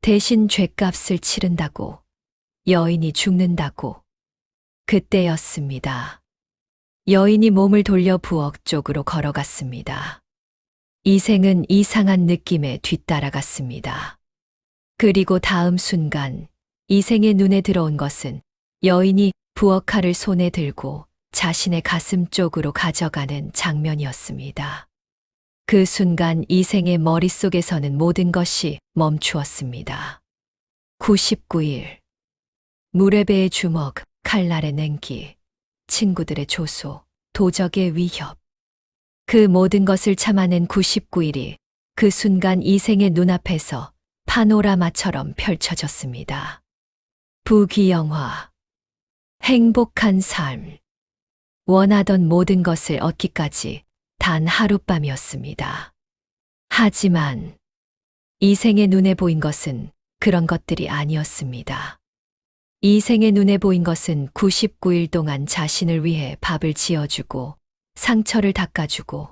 대신 죗값을 치른다고, 여인이 죽는다고. 그때였습니다. 여인이 몸을 돌려 부엌 쪽으로 걸어갔습니다. 이생은 이상한 느낌에 뒤따라갔습니다. 그리고 다음 순간 이생의 눈에 들어온 것은 여인이 부엌 칼을 손에 들고 자신의 가슴 쪽으로 가져가는 장면이었습니다. 그 순간 이생의 머릿속에서는 모든 것이 멈추었습니다. 99일. 무례배의 주먹, 칼날의 냉기, 친구들의 조소, 도적의 위협. 그 모든 것을 참아낸 99일이 그 순간 이생의 눈앞에서 파노라마처럼 펼쳐졌습니다. 부귀영화, 행복한 삶, 원하던 모든 것을 얻기까지 단 하룻밤이었습니다. 하지만 이생의 눈에 보인 것은 그런 것들이 아니었습니다. 이생의 눈에 보인 것은 99일 동안 자신을 위해 밥을 지어주고 상처를 닦아주고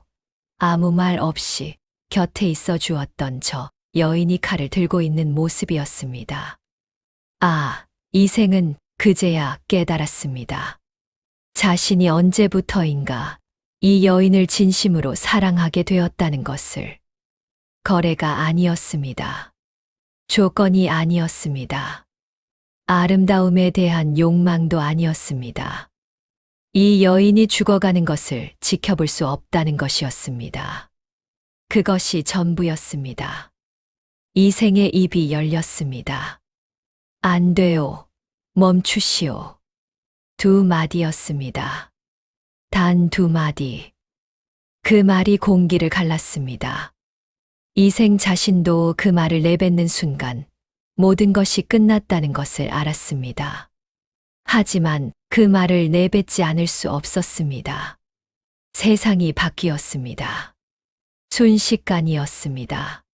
아무 말 없이 곁에 있어 주었던 저 여인이 칼을 들고 있는 모습이었습니다. 아, 이생은 그제야 깨달았습니다. 자신이 언제부터인가 이 여인을 진심으로 사랑하게 되었다는 것을. 거래가 아니었습니다. 조건이 아니었습니다. 아름다움에 대한 욕망도 아니었습니다. 이 여인이 죽어가는 것을 지켜볼 수 없다는 것이었습니다. 그것이 전부였습니다. 이생의 입이 열렸습니다. 안 돼요. 멈추시오. 두 마디였습니다. 단 두 마디. 그 말이 공기를 갈랐습니다. 이생 자신도 그 말을 내뱉는 순간 모든 것이 끝났다는 것을 알았습니다. 하지만 그 말을 내뱉지 않을 수 없었습니다. 세상이 바뀌었습니다. 순식간이었습니다.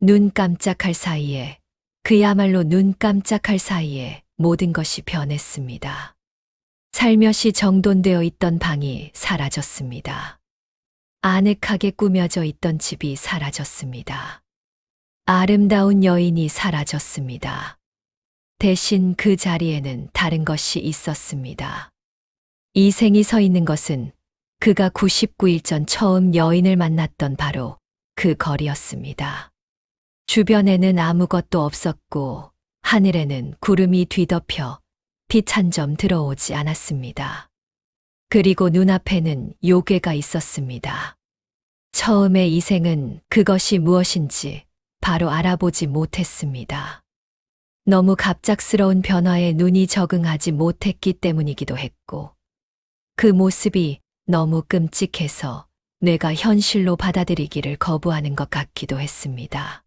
눈 깜짝할 사이에, 그야말로 눈 깜짝할 사이에 모든 것이 변했습니다. 살며시 정돈되어 있던 방이 사라졌습니다. 아늑하게 꾸며져 있던 집이 사라졌습니다. 아름다운 여인이 사라졌습니다. 대신 그 자리에는 다른 것이 있었습니다. 이생이 서 있는 것은 그가 99일 전 처음 여인을 만났던 바로 그 거리였습니다. 주변에는 아무것도 없었고 하늘에는 구름이 뒤덮여 빛 한 점 들어오지 않았습니다. 그리고 눈앞에는 요괴가 있었습니다. 처음에 이생은 그것이 무엇인지 바로 알아보지 못했습니다. 너무 갑작스러운 변화에 눈이 적응하지 못했기 때문이기도 했고, 그 모습이 너무 끔찍해서 뇌가 현실로 받아들이기를 거부하는 것 같기도 했습니다.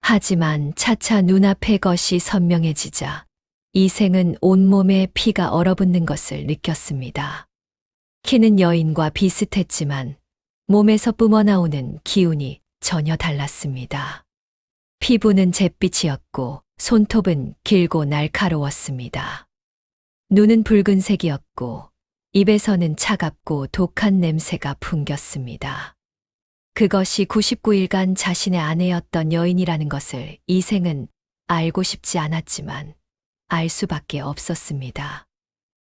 하지만 차차 눈앞의 것이 선명해지자 이생은 온몸에 피가 얼어붙는 것을 느꼈습니다. 키는 여인과 비슷했지만 몸에서 뿜어나오는 기운이 전혀 달랐습니다. 피부는 잿빛이었고 손톱은 길고 날카로웠습니다. 눈은 붉은색이었고 입에서는 차갑고 독한 냄새가 풍겼습니다. 그것이 99일간 자신의 아내였던 여인이라는 것을 이생은 알고 싶지 않았지만 알 수밖에 없었습니다.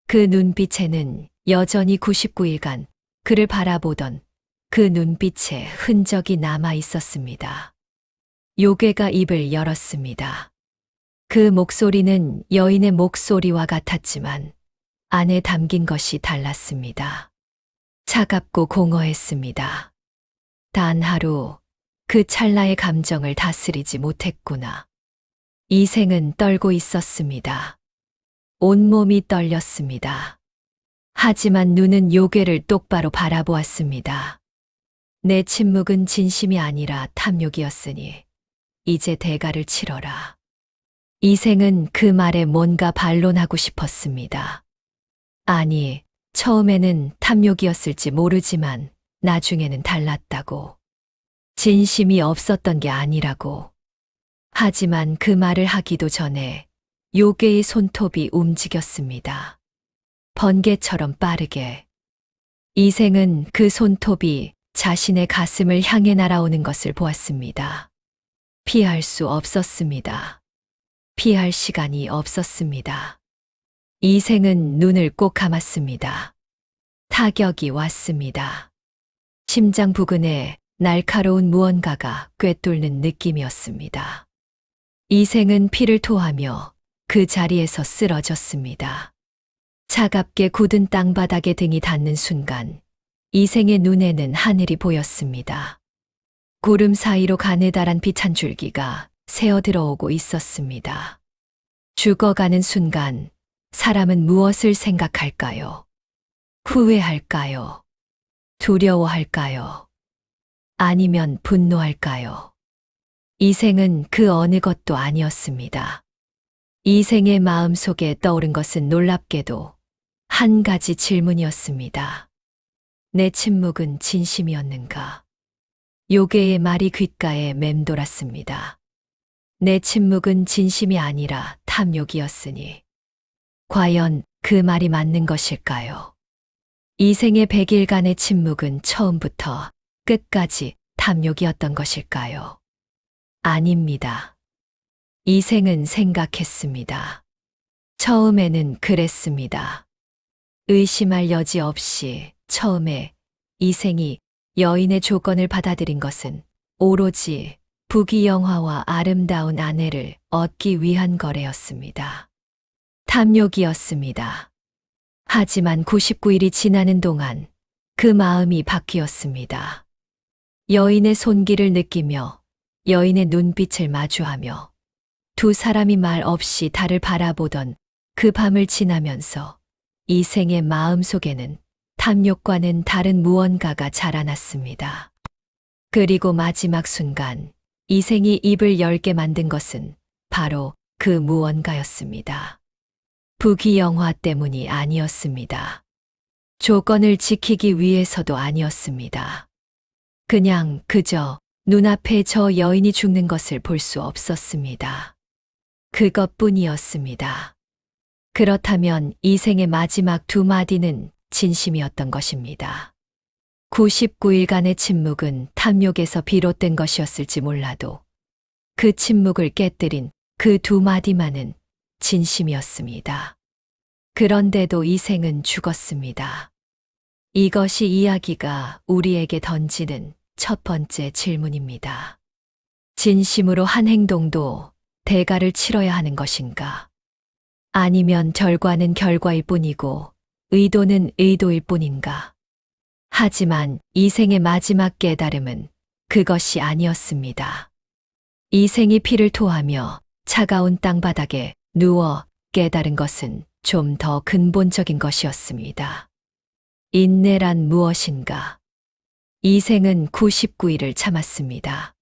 그 눈빛에는 여전히 99일간 그를 바라보던 그 눈빛에 흔적이 남아 있었습니다. 요괴가 입을 열었습니다. 그 목소리는 여인의 목소리와 같았지만 안에 담긴 것이 달랐습니다. 차갑고 공허했습니다. 단 하루 그 찰나의 감정을 다스리지 못했구나. 이생은 떨고 있었습니다. 온몸이 떨렸습니다. 하지만 눈은 요괴를 똑바로 바라보았습니다. 내 침묵은 진심이 아니라 탐욕이었으니 이제 대가를 치러라. 이생은 그 말에 뭔가 반론하고 싶었습니다. 아니, 처음에는 탐욕이었을지 모르지만 나중에는 달랐다고. 진심이 없었던 게 아니라고. 하지만 그 말을 하기도 전에 요괴의 손톱이 움직였습니다. 번개처럼 빠르게. 이생은 그 손톱이 자신의 가슴을 향해 날아오는 것을 보았습니다. 피할 수 없었습니다. 피할 시간이 없었습니다. 이생은 눈을 꼭 감았습니다. 타격이 왔습니다. 심장 부근에 날카로운 무언가가 꿰뚫는 느낌이었습니다. 이생은 피를 토하며 그 자리에서 쓰러졌습니다. 차갑게 굳은 땅바닥에 등이 닿는 순간 이생의 눈에는 하늘이 보였습니다. 구름 사이로 가느다란 빛 한 줄기가 새어 들어오고 있었습니다. 죽어가는 순간 사람은 무엇을 생각할까요? 후회할까요? 두려워할까요? 아니면 분노할까요? 이생은 그 어느 것도 아니었습니다. 이생의 마음 속에 떠오른 것은 놀랍게도 한 가지 질문이었습니다. 내 침묵은 진심이었는가? 요괴의 말이 귓가에 맴돌았습니다. 내 침묵은 진심이 아니라 탐욕이었으니. 과연 그 말이 맞는 것일까요? 이생의 100일간의 침묵은 처음부터 끝까지 탐욕이었던 것일까요? 아닙니다. 이생은 생각했습니다. 처음에는 그랬습니다. 의심할 여지 없이 처음에 이생이 여인의 조건을 받아들인 것은 오로지 부귀영화와 아름다운 아내를 얻기 위한 거래였습니다. 탐욕이었습니다. 하지만 99일이 지나는 동안 그 마음이 바뀌었습니다. 여인의 손길을 느끼며 여인의 눈빛을 마주하며 두 사람이 말 없이 달을 바라보던 그 밤을 지나면서 이생의 마음 속에는 탐욕과는 다른 무언가가 자라났습니다. 그리고 마지막 순간 이생이 입을 열게 만든 것은 바로 그 무언가였습니다. 부귀영화 때문이 아니었습니다. 조건을 지키기 위해서도 아니었습니다. 그냥 그저 눈앞에 저 여인이 죽는 것을 볼 수 없었습니다. 그것뿐이었습니다. 그렇다면 이생의 마지막 두 마디는 진심이었던 것입니다. 99일간의 침묵은 탐욕에서 비롯된 것이었을지 몰라도 그 침묵을 깨뜨린 그 두 마디만은 진심이었습니다. 그런데도 이생은 죽었습니다. 이것이 이야기가 우리에게 던지는 첫 번째 질문입니다. 진심으로 한 행동도 대가를 치러야 하는 것인가? 아니면 결과는 결과일 뿐이고 의도는 의도일 뿐인가? 하지만 이생의 마지막 깨달음은 그것이 아니었습니다. 이생이 피를 토하며 차가운 땅바닥에 누워 깨달은 것은 좀 더 근본적인 것이었습니다. 인내란 무엇인가? 이생은 99일을 참았습니다.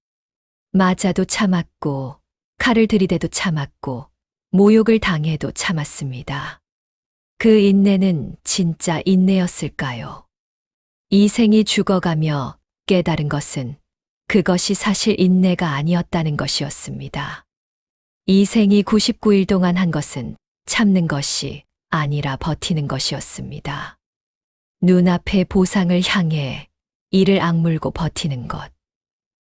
맞아도 참았고, 칼을 들이대도 참았고, 모욕을 당해도 참았습니다. 그 인내는 진짜 인내였을까요? 이생이 죽어가며 깨달은 것은 그것이 사실 인내가 아니었다는 것이었습니다. 이생이 99일 동안 한 것은 참는 것이 아니라 버티는 것이었습니다. 눈앞의 보상을 향해 이를 악물고 버티는 것.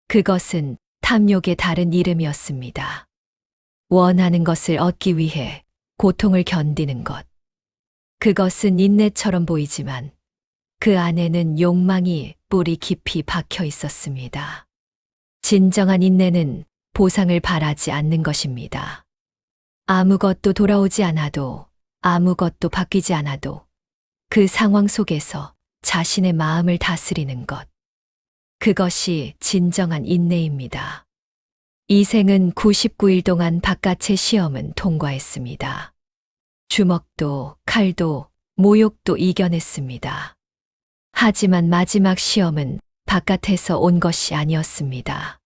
그것은 탐욕의 다른 이름이었습니다. 원하는 것을 얻기 위해 고통을 견디는 것. 그것은 인내처럼 보이지만 그 안에는 욕망이 뿌리 깊이 박혀 있었습니다. 진정한 인내는 보상을 바라지 않는 것입니다. 아무것도 돌아오지 않아도, 아무것도 바뀌지 않아도 그 상황 속에서 자신의 마음을 다스리는 것. 그것이 진정한 인내입니다. 이생은 99일 동안 바깥의 시험은 통과했습니다. 주먹도 칼도 모욕도 이겨냈습니다. 하지만 마지막 시험은 바깥에서 온 것이 아니었습니다.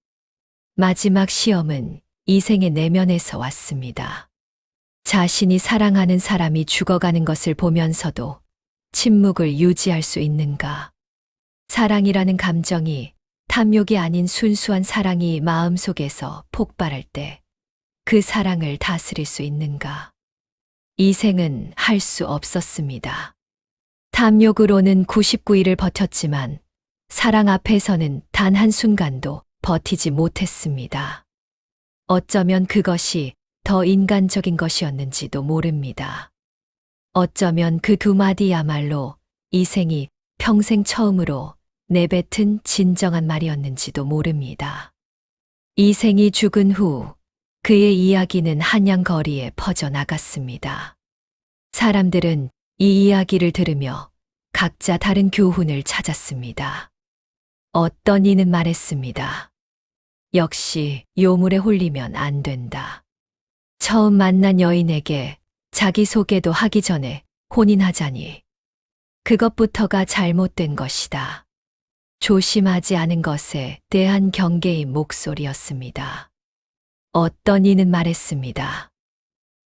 마지막 시험은 이생의 내면에서 왔습니다. 자신이 사랑하는 사람이 죽어가는 것을 보면서도 침묵을 유지할 수 있는가? 사랑이라는 감정이 탐욕이 아닌 순수한 사랑이 마음속에서 폭발할 때 그 사랑을 다스릴 수 있는가? 이생은 할 수 없었습니다. 탐욕으로는 99일을 버텼지만 사랑 앞에서는 단 한순간도 버티지 못했습니다. 어쩌면 그것이 더 인간적인 것이었는지도 모릅니다. 어쩌면 그 두 마디야말로 이생이 평생 처음으로 내뱉은 진정한 말이었는지도 모릅니다. 이생이 죽은 후 그의 이야기는 한양거리에 퍼져나갔습니다. 사람들은 이 이야기를 들으며 각자 다른 교훈을 찾았습니다. 어떤 이는 말했습니다. 역시 요물에 홀리면 안 된다. 처음 만난 여인에게 자기소개도 하기 전에 혼인하자니 그것부터가 잘못된 것이다. 조심하지 않은 것에 대한 경계의 목소리였습니다. 어떤 이는 말했습니다.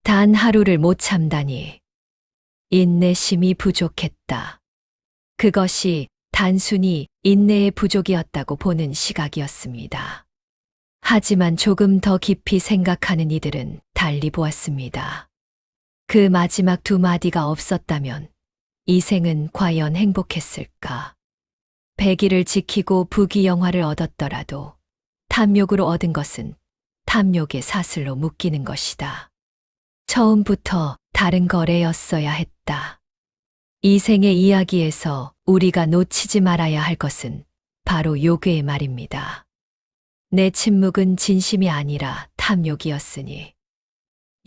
단 하루를 못 참다니. 인내심이 부족했다. 그것이 단순히 인내의 부족이었다고 보는 시각이었습니다. 하지만 조금 더 깊이 생각하는 이들은 달리 보았습니다. 그 마지막 두 마디가 없었다면 이생은 과연 행복했을까? 100일을 지키고 부귀영화를 얻었더라도 탐욕으로 얻은 것은 탐욕의 사슬로 묶이는 것이다. 처음부터 다른 거래였어야 했다. 이생의 이야기에서 우리가 놓치지 말아야 할 것은 바로 요괴의 말입니다. 내 침묵은 진심이 아니라 탐욕이었으니.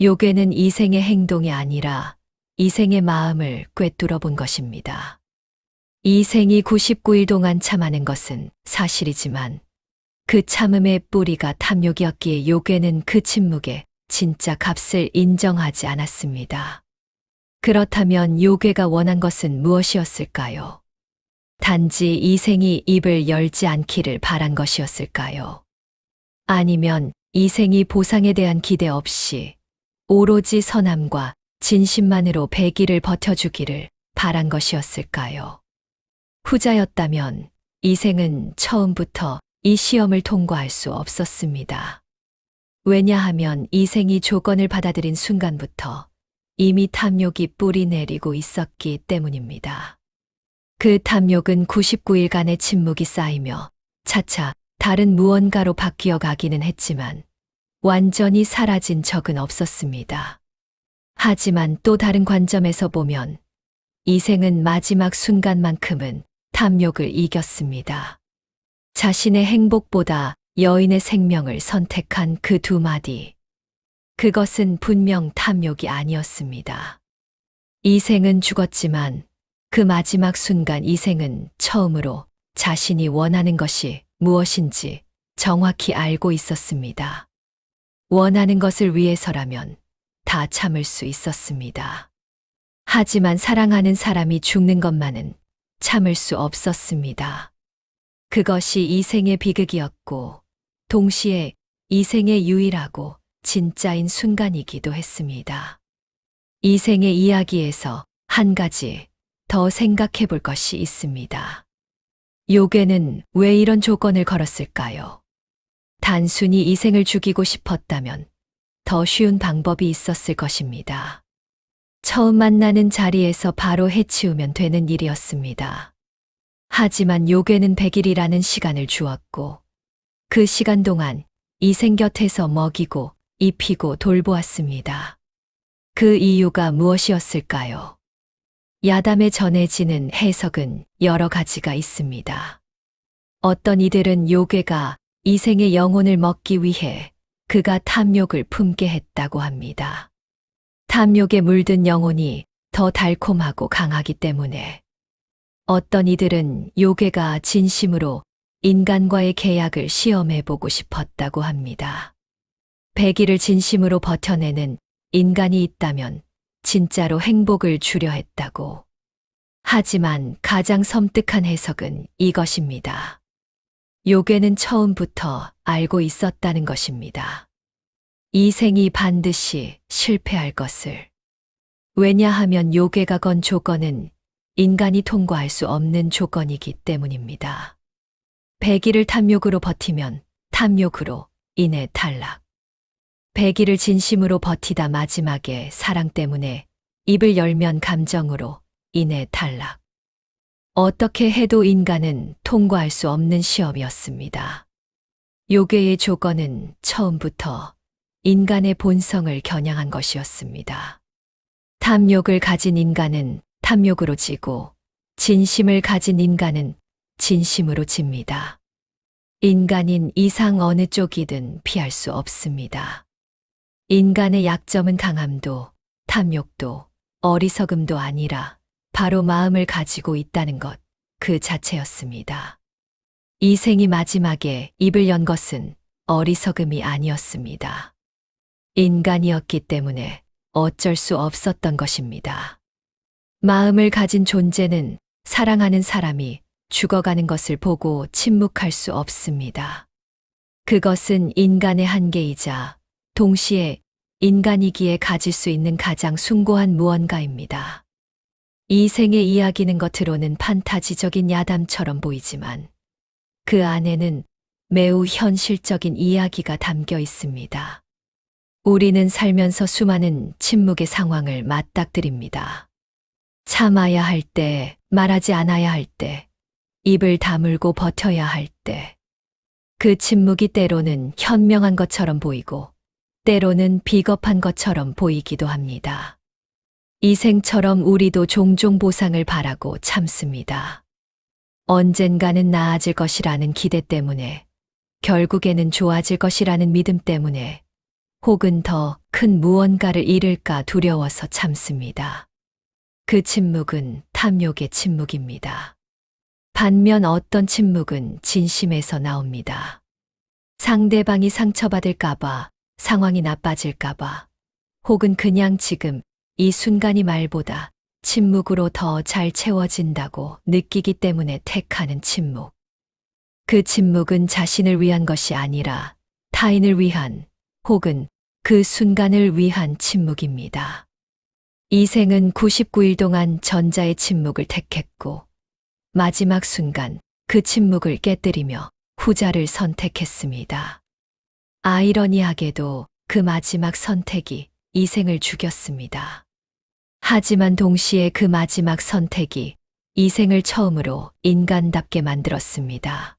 요괴는 이생의 행동이 아니라 이생의 마음을 꿰뚫어 본 것입니다. 이생이 99일 동안 참아낸 것은 사실이지만 그 참음의 뿌리가 탐욕이었기에 요괴는 그 침묵에 진짜 값을 인정하지 않았습니다. 그렇다면 요괴가 원한 것은 무엇이었을까요? 단지 이생이 입을 열지 않기를 바란 것이었을까요? 아니면 이생이 보상에 대한 기대 없이 오로지 선함과 진심만으로 100일을 버텨주기를 바란 것이었을까요? 후자였다면 이생은 처음부터 이 시험을 통과할 수 없었습니다. 왜냐하면 이생이 조건을 받아들인 순간부터 이미 탐욕이 뿌리 내리고 있었기 때문입니다. 그 탐욕은 99일간의 침묵이 쌓이며 차차 다른 무언가로 바뀌어 가기는 했지만 완전히 사라진 적은 없었습니다. 하지만 또 다른 관점에서 보면 이생은 마지막 순간만큼은 탐욕을 이겼습니다. 자신의 행복보다 여인의 생명을 선택한 그 두 마디. 그것은 분명 탐욕이 아니었습니다. 이생은 죽었지만 그 마지막 순간 이생은 처음으로 자신이 원하는 것이 무엇인지 정확히 알고 있었습니다. 원하는 것을 위해서라면 다 참을 수 있었습니다. 하지만 사랑하는 사람이 죽는 것만은 참을 수 없었습니다. 그것이 이생의 비극이었고 동시에 이생의 유일하고 진짜인 순간이기도 했습니다. 이생의 이야기에서 한 가지 더 생각해 볼 것이 있습니다. 요괴는 왜 이런 조건을 걸었을까요? 단순히 이생을 죽이고 싶었다면 더 쉬운 방법이 있었을 것입니다. 처음 만나는 자리에서 바로 해치우면 되는 일이었습니다. 하지만 요괴는 100일이라는 시간을 주었고 그 시간 동안 이생 곁에서 먹이고 입히고 돌보았습니다. 그 이유가 무엇이었을까요? 야담에 전해지는 해석은 여러 가지가 있습니다. 어떤 이들은 요괴가 이생의 영혼을 먹기 위해 그가 탐욕을 품게 했다고 합니다. 탐욕에 물든 영혼이 더 달콤하고 강하기 때문에. 어떤 이들은 요괴가 진심으로 인간과의 계약을 시험해보고 싶었다고 합니다. 100일을 진심으로 버텨내는 인간이 있다면 진짜로 행복을 주려 했다고. 하지만 가장 섬뜩한 해석은 이것입니다. 요괴는 처음부터 알고 있었다는 것입니다. 이생이 반드시 실패할 것을. 왜냐하면 요괴가 건 조건은 인간이 통과할 수 없는 조건이기 때문입니다. 100일을 탐욕으로 버티면 탐욕으로 인해 탈락. 100일을 진심으로 버티다 마지막에 사랑 때문에 입을 열면 감정으로 인해 탈락. 어떻게 해도 인간은 통과할 수 없는 시험이었습니다. 요괴의 조건은 처음부터 인간의 본성을 겨냥한 것이었습니다. 탐욕을 가진 인간은 탐욕으로 지고 진심을 가진 인간은 진심으로 집니다. 인간인 이상 어느 쪽이든 피할 수 없습니다. 인간의 약점은 강함도 탐욕도 어리석음도 아니라 바로 마음을 가지고 있다는 것 그 자체였습니다. 이생이 마지막에 입을 연 것은 어리석음이 아니었습니다. 인간이었기 때문에 어쩔 수 없었던 것입니다. 마음을 가진 존재는 사랑하는 사람이 죽어가는 것을 보고 침묵할 수 없습니다. 그것은 인간의 한계이자 동시에 인간이기에 가질 수 있는 가장 숭고한 무언가입니다. 이 생의 이야기는 겉으로는 판타지적인 야담처럼 보이지만 그 안에는 매우 현실적인 이야기가 담겨 있습니다. 우리는 살면서 수많은 침묵의 상황을 맞닥뜨립니다. 참아야 할 때, 말하지 않아야 할 때, 입을 다물고 버텨야 할 때. 그 침묵이 때로는 현명한 것처럼 보이고, 때로는 비겁한 것처럼 보이기도 합니다. 이생처럼 우리도 종종 보상을 바라고 참습니다. 언젠가는 나아질 것이라는 기대 때문에, 결국에는 좋아질 것이라는 믿음 때문에, 혹은 더 큰 무언가를 잃을까 두려워서 참습니다. 그 침묵은 탐욕의 침묵입니다. 반면 어떤 침묵은 진심에서 나옵니다. 상대방이 상처받을까봐, 상황이 나빠질까봐, 혹은 그냥 지금 이 순간이 말보다 침묵으로 더 잘 채워진다고 느끼기 때문에 택하는 침묵. 그 침묵은 자신을 위한 것이 아니라 타인을 위한 혹은 그 순간을 위한 침묵입니다. 이생은 99일 동안 전자의 침묵을 택했고 마지막 순간 그 침묵을 깨뜨리며 후자를 선택했습니다. 아이러니하게도 그 마지막 선택이 이생을 죽였습니다. 하지만 동시에 그 마지막 선택이 이생을 처음으로 인간답게 만들었습니다.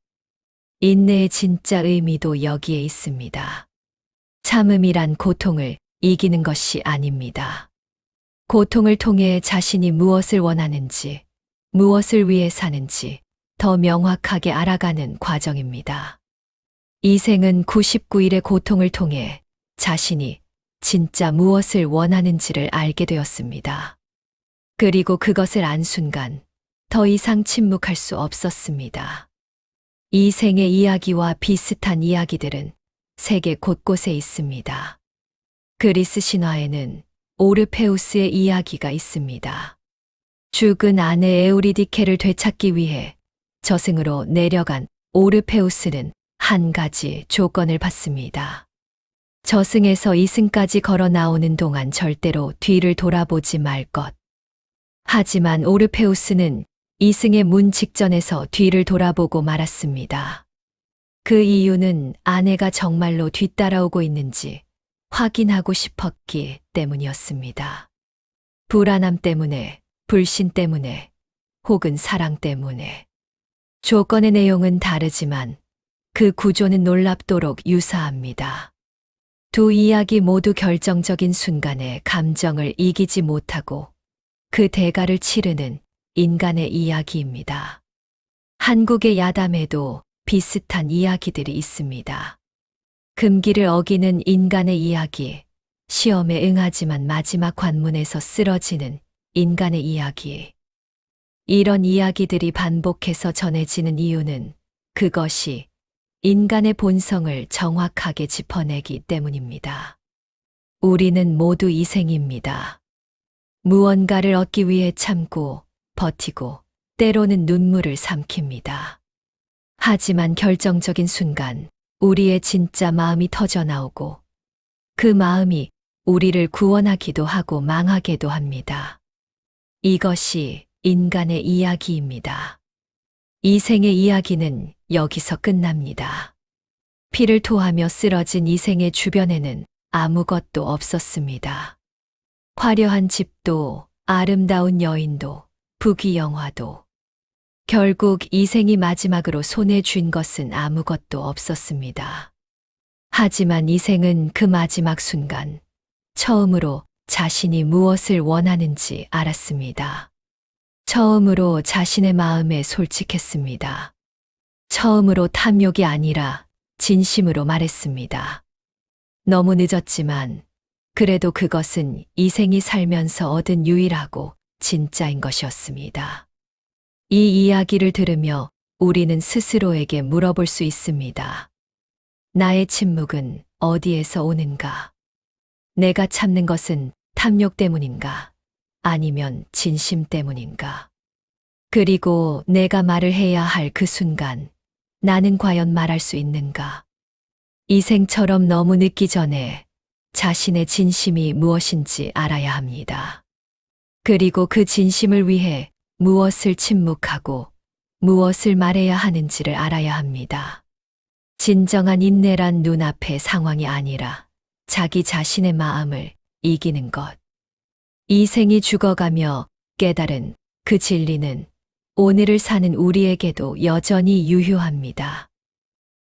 인내의 진짜 의미도 여기에 있습니다. 참음이란 고통을 이기는 것이 아닙니다. 고통을 통해 자신이 무엇을 원하는지, 무엇을 위해 사는지 더 명확하게 알아가는 과정입니다. 이생은 99일의 고통을 통해 자신이 진짜 무엇을 원하는지를 알게 되었습니다. 그리고 그것을 안 순간 더 이상 침묵할 수 없었습니다. 이생의 이야기와 비슷한 이야기들은 세계 곳곳에 있습니다. 그리스 신화에는 오르페우스의 이야기가 있습니다. 죽은 아내 에우리디케를 되찾기 위해 저승으로 내려간 오르페우스는 한 가지 조건을 받습니다. 저승에서 이승까지 걸어 나오는 동안 절대로 뒤를 돌아보지 말 것. 하지만 오르페우스는 이승의 문 직전에서 뒤를 돌아보고 말았습니다. 그 이유는 아내가 정말로 뒤따라오고 있는지 확인하고 싶었기 때문이었습니다. 불안함 때문에, 불신 때문에, 혹은 사랑 때문에. 조건의 내용은 다르지만 그 구조는 놀랍도록 유사합니다. 두 이야기 모두 결정적인 순간에 감정을 이기지 못하고 그 대가를 치르는 인간의 이야기입니다. 한국의 야담에도 비슷한 이야기들이 있습니다. 금기를 어기는 인간의 이야기, 시험에 응하지만 마지막 관문에서 쓰러지는 인간의 이야기. 이런 이야기들이 반복해서 전해지는 이유는 그것이 인간의 본성을 정확하게 짚어내기 때문입니다. 우리는 모두 이생입니다. 무언가를 얻기 위해 참고, 버티고, 때로는 눈물을 삼킵니다. 하지만 결정적인 순간, 우리의 진짜 마음이 터져 나오고, 그 마음이 우리를 구원하기도 하고 망하게도 합니다. 이것이 인간의 이야기입니다. 이 생의 이야기는 여기서 끝납니다. 피를 토하며 쓰러진 이 생의 주변에는 아무것도 없었습니다. 화려한 집도, 아름다운 여인도, 부귀영화도. 결국 이 생이 마지막으로 손에 쥔 것은 아무것도 없었습니다. 하지만 이 생은 그 마지막 순간, 처음으로 자신이 무엇을 원하는지 알았습니다. 처음으로 자신의 마음에 솔직했습니다. 처음으로 탐욕이 아니라 진심으로 말했습니다. 너무 늦었지만 그래도 그것은 이 생이 살면서 얻은 유일하고 진짜인 것이었습니다. 이 이야기를 들으며 우리는 스스로에게 물어볼 수 있습니다. 나의 침묵은 어디에서 오는가? 내가 참는 것은 탐욕 때문인가? 아니면 진심 때문인가? 그리고 내가 말을 해야 할 그 순간, 나는 과연 말할 수 있는가? 이 생처럼 너무 늦기 전에 자신의 진심이 무엇인지 알아야 합니다. 그리고 그 진심을 위해 무엇을 침묵하고 무엇을 말해야 하는지를 알아야 합니다. 진정한 인내란 눈앞의 상황이 아니라 자기 자신의 마음을 이기는 것. 이 생이 죽어가며 깨달은 그 진리는 오늘을 사는 우리에게도 여전히 유효합니다.